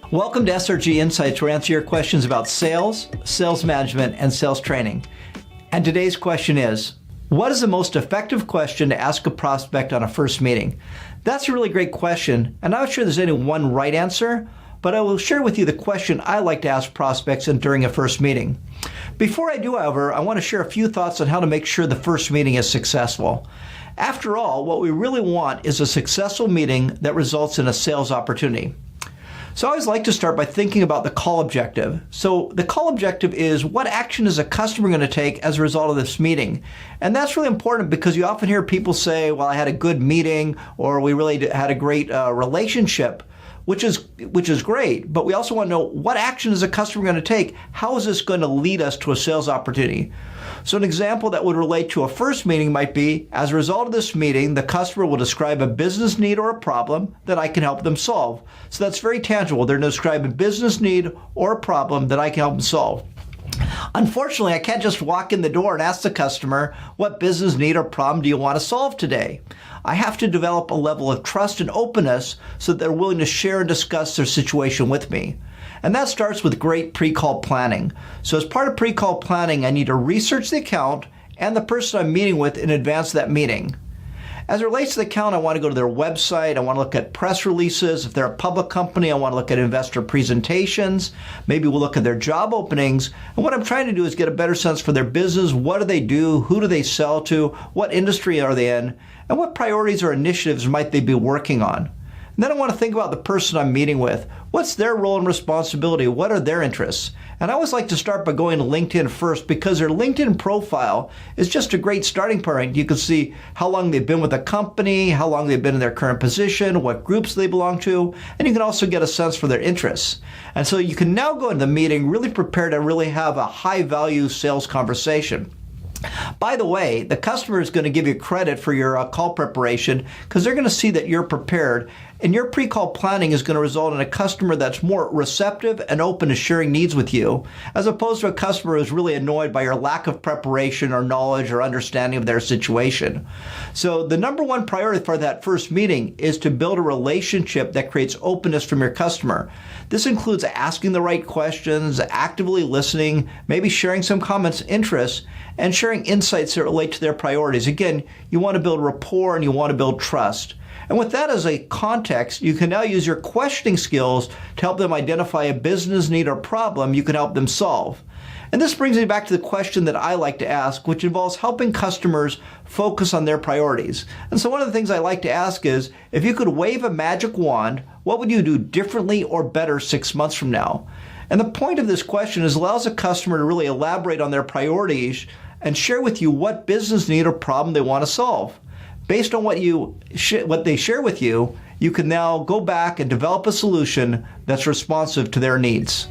Welcome to SRG Insights, where we answer your questions about sales, sales management, and sales training. And today's question is, what is the most effective question to ask a prospect on a first meeting? That's a really great question, and I'm not sure there's any one right answer, but I will share with you the question I like to ask prospects during a first meeting. Before I do, however, I want to share a few thoughts on how to make sure the first meeting is successful. After all, what we really want is a successful meeting that results in a sales opportunity. So I always like to start by thinking about the call objective. So the call objective is, what action is a customer going to take as a result of this meeting? And that's really important because you often hear people say, well, I had a good meeting, or we really had a great relationship, which is great. But we also want to know, what action is a customer going to take? How is this going to lead us to a sales opportunity? So an example that would relate to a first meeting might be, as a result of this meeting, the customer will describe a business need or a problem that I can help them solve. So that's very tangible. They're going to describe a business need or a problem that I can help them solve. Unfortunately, I can't just walk in the door and ask the customer, what business need or problem do you want to solve today? I have to develop a level of trust and openness so that they're willing to share and discuss their situation with me. And that starts with great pre-call planning. So as part of pre-call planning, I need to research the account and the person I'm meeting with in advance of that meeting. As it relates to the account, I want to go to their website. I want to look at press releases. If they're a public company, I want to look at investor presentations. Maybe we'll look at their job openings. And what I'm trying to do is get a better sense for their business. What do they do? Who do they sell to? What industry are they in? And what priorities or initiatives might they be working on? And then I want to think about the person I'm meeting with. What's their role and responsibility? What are their interests? And I always like to start by going to LinkedIn first, because their LinkedIn profile is just a great starting point. You can see how long they've been with the company, how long they've been in their current position, what groups they belong to, and you can also get a sense for their interests. And so you can now go into the meeting really prepared to really have a high-value sales conversation. By the way, the customer is going to give you credit for your call preparation because they're going to see that you're prepared, and your pre-call planning is going to result in a customer that's more receptive and open to sharing needs with you, as opposed to a customer who's really annoyed by your lack of preparation or knowledge or understanding of their situation. So the number one priority for that first meeting is to build a relationship that creates openness from your customer. This includes asking the right questions, actively listening, maybe sharing some comments, interests, and sharing insights that relate to their priorities. Again, you want to build rapport and you want to build trust. And with that as a context, you can now use your questioning skills to help them identify a business need or problem you can help them solve. And this brings me back to the question that I like to ask, which involves helping customers focus on their priorities. And so one of the things I like to ask is, if you could wave a magic wand, what would you do differently or better 6 months from now? And the point of this question is allows a customer to really elaborate on their priorities and share with you what business need or problem they want to solve. Based on what they share with you, you can now go back and develop a solution that's responsive to their needs.